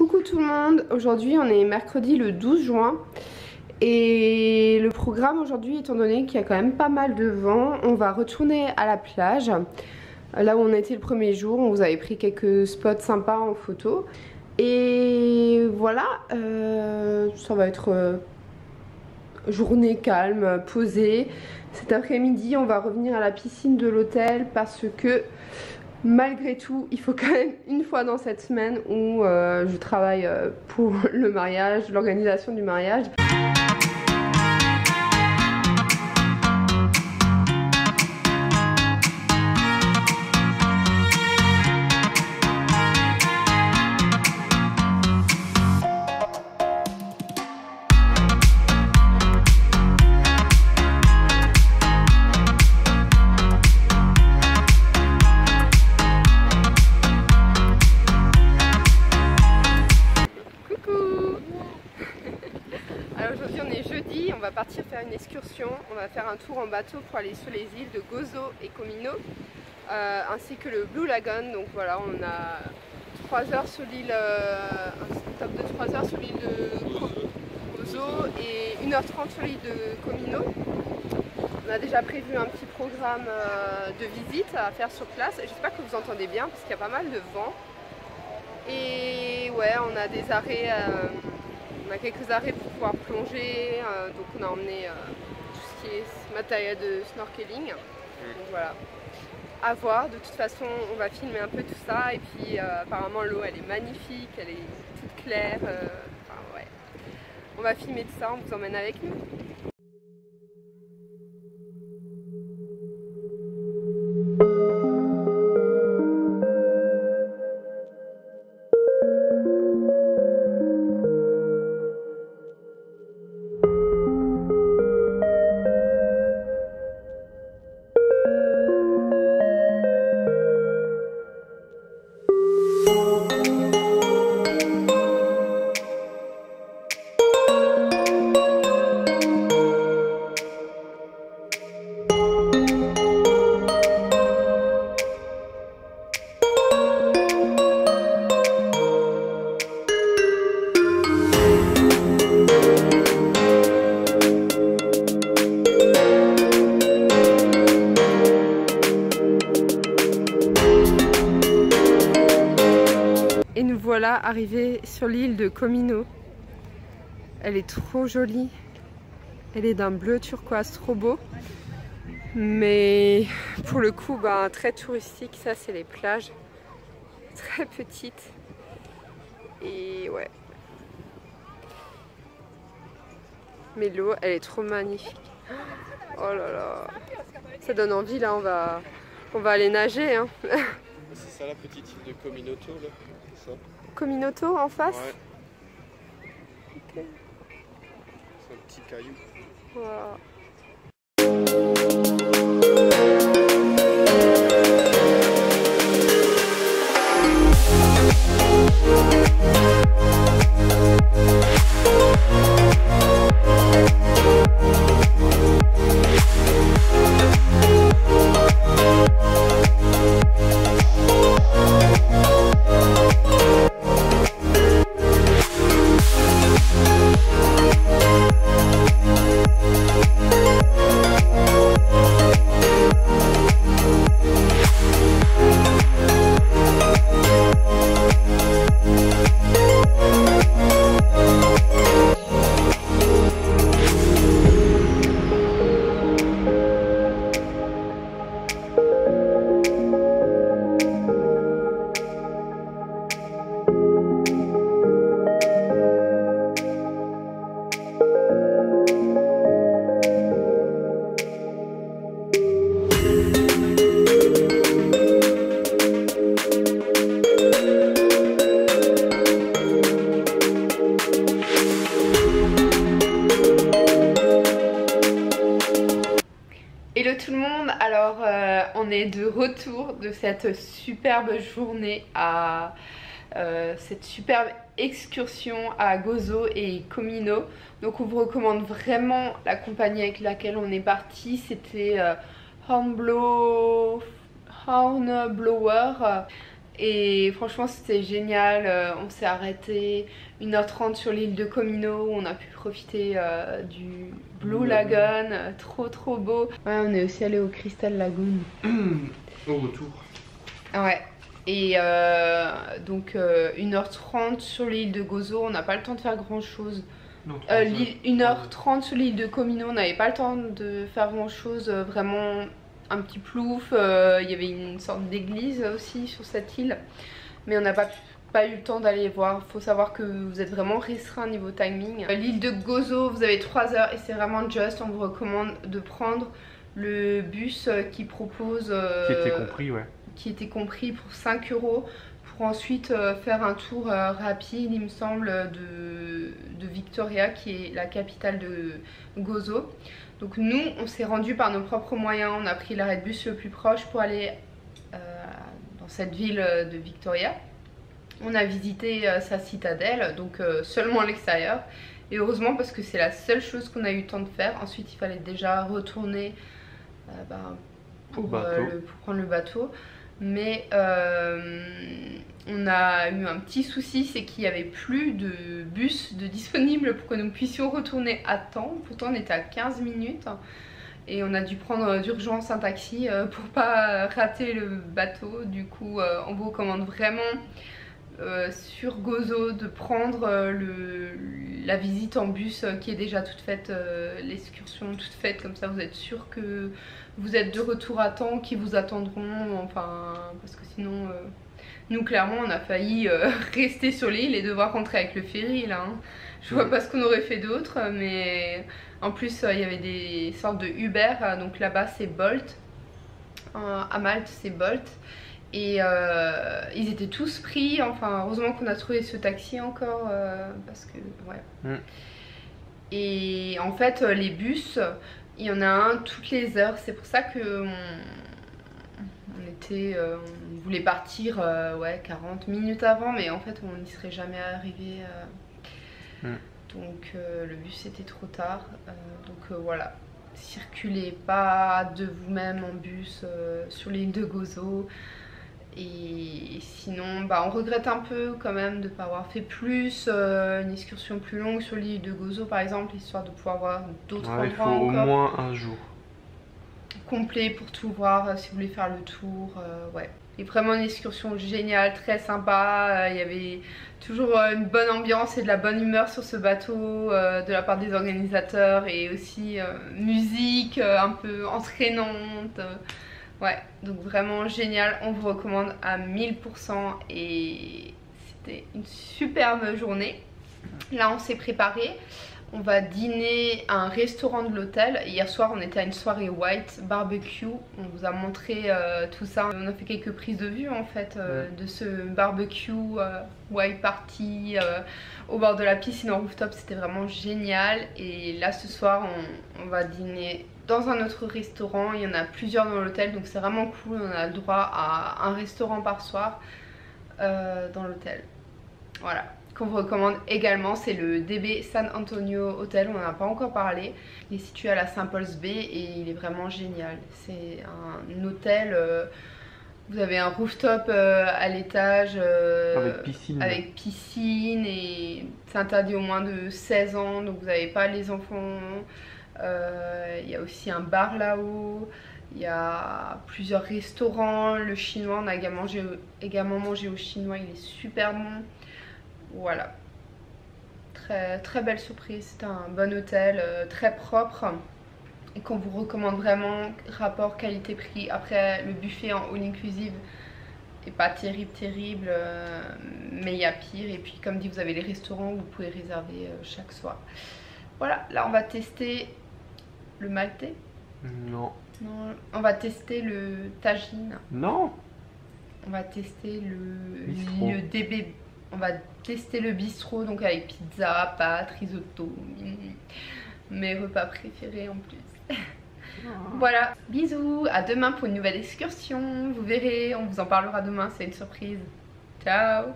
Coucou tout le monde, aujourd'hui on est mercredi le 12 juin et le programme aujourd'hui, étant donné qu'il y a quand même pas mal de vent, on va retourner à la plage. Là où on était le premier jour, on vous avait pris quelques spots sympas en photo. Et voilà, ça va être journée calme, posée. Cet après-midi, on va revenir à la piscine de l'hôtel parce que malgré tout, il faut quand même une fois dans cette semaine où je travaille pour le mariage, l'organisation du mariage. On va partir faire une excursion, on va faire un tour en bateau pour aller sur les îles de Gozo et Comino ainsi que le Blue Lagoon. Donc voilà, on a 3 heures sur l'île, un stop de 3 heures sur l'île de Gozo et 1h30 sur l'île de Comino. On a déjà prévu un petit programme de visite à faire sur place. J'espère que vous entendez bien parce qu'il y a pas mal de vent. Et ouais, on a des arrêts. On a quelques arrêts pour pouvoir plonger, donc on a emmené tout ce qui est matériel de snorkeling. Donc voilà, à voir. De toute façon, on va filmer un peu tout ça. Et puis apparemment l'eau elle est magnifique, elle est toute claire. Enfin, ouais. On va filmer tout ça, on vous emmène avec nous. Et nous voilà arrivés sur l'île de Comino. Elle est trop jolie. Elle est d'un bleu turquoise trop beau. Mais pour le coup, très touristique. Ça, c'est les plages. Très petites. Et ouais. Mais l'eau, elle est trop magnifique. Oh là là. Ça donne envie, là, on va aller nager. Hein. C'est ça la petite île de Cominoto, là. Ça. Cominoto en face? Ouais. Okay. C'est un petit caillou. Wow. Hello tout le monde, alors on est de retour de cette superbe journée à cette superbe excursion à Gozo et Comino. Donc on vous recommande vraiment la compagnie avec laquelle on est parti. C'était Hornblower. Et franchement c'était génial, on s'est arrêté 1h30 sur l'île de Comino, on a pu profiter du Blue Lagoon, trop beau. Ouais, on est aussi allé au Crystal Lagoon. Au retour. Ouais. Et donc 1h30 sur l'île de Gozo, on n'a pas le temps de faire grand chose. 1h30 sur l'île de Comino, on n'avait pas le temps de faire grand chose, vraiment un petit plouf. Il y avait une sorte d'église aussi sur cette île, mais on n'a pas eu le temps d'aller voir. Il faut savoir que vous êtes vraiment restreint niveau timing. L'île de Gozo, vous avez 3 heures et c'est vraiment juste. On vous recommande de prendre le bus qui propose... qui était compris, ouais. Qui était compris pour 5 € pour ensuite faire un tour rapide, il me semble, de Victoria, qui est la capitale de Gozo. Donc nous, on s'est rendu par nos propres moyens, on a pris l'arrêt de bus le plus proche pour aller dans cette ville de Victoria. On a visité sa citadelle, donc seulement à l'extérieur. Et heureusement parce que c'est la seule chose qu'on a eu le temps de faire. Ensuite, il fallait déjà retourner pour prendre le bateau. Mais on a eu un petit souci, c'est qu'il n'y avait plus de bus disponible pour que nous puissions retourner à temps. Pourtant on était à 15 minutes et on a dû prendre d'urgence un taxi pour pas rater le bateau. Du coup on vous recommande vraiment sur Gozo de prendre la visite en bus qui est déjà toute faite, l'excursion toute faite, comme ça vous êtes sûr que vous êtes de retour à temps, qui vous attendront, enfin parce que sinon nous clairement on a failli rester sur l'île et devoir rentrer avec le ferry là, hein. Je vois pas ce qu'on aurait fait d'autre, mais en plus il y avait des sortes de Uber, donc là-bas c'est Bolt, à Malte c'est Bolt. Et ils étaient tous pris, enfin heureusement qu'on a trouvé ce taxi encore parce que ouais. Et en fait les bus, il y en a un toutes les heures, c'est pour ça que on voulait partir ouais, 40 minutes avant, mais en fait on n'y serait jamais arrivé. Donc le bus était trop tard, donc voilà. Circulez pas de vous-même en bus sur l'île de Gozo. Et sinon on regrette un peu quand même de ne pas avoir fait plus, une excursion plus longue sur l'île de Gozo par exemple, histoire de pouvoir voir d'autres endroits. Il faut encore au moins un jour complet pour tout voir si vous voulez faire le tour. Ouais. Et vraiment une excursion géniale, très sympa. Il y avait toujours une bonne ambiance et de la bonne humeur sur ce bateau de la part des organisateurs, et aussi musique un peu entraînante. Ouais, donc vraiment génial, on vous recommande à 1000% et c'était une superbe journée. Là on s'est préparé, on va dîner à un restaurant de l'hôtel. Hier soir on était à une soirée white barbecue, on vous a montré tout ça. On a fait quelques prises de vue en fait de ce barbecue white party au bord de la piscine en rooftop, c'était vraiment génial. Et là ce soir on va dîner dans un autre restaurant, il y en a plusieurs dans l'hôtel, donc c'est vraiment cool, on a le droit à un restaurant par soir dans l'hôtel. Voilà, qu'on vous recommande également, c'est le DB San Antonio Hotel, on n'en a pas encore parlé. Il est situé à la St. Paul's Bay et il est vraiment génial. C'est un hôtel, vous avez un rooftop à l'étage avec piscine, et c'est interdit au moins de 16 ans, donc vous n'avez pas les enfants. Il y a aussi un bar là-haut, il y a plusieurs restaurants, le chinois, on a également mangé au chinois, il est super bon. Voilà, très belle surprise, c'est un bon hôtel, très propre et qu'on vous recommande vraiment, rapport qualité-prix. Après le buffet en all inclusive est pas terrible, mais il y a pire. Et puis comme dit, vous avez les restaurants où vous pouvez réserver chaque soir. Voilà, là on va tester le maltais. Non. On va tester le tagine. Non. On va tester le DB. On va tester le bistrot, donc avec pizza, pâtes, risotto. Mes repas préférés en plus. Voilà, bisous, à demain pour une nouvelle excursion. Vous verrez, on vous en parlera demain, c'est une surprise. Ciao.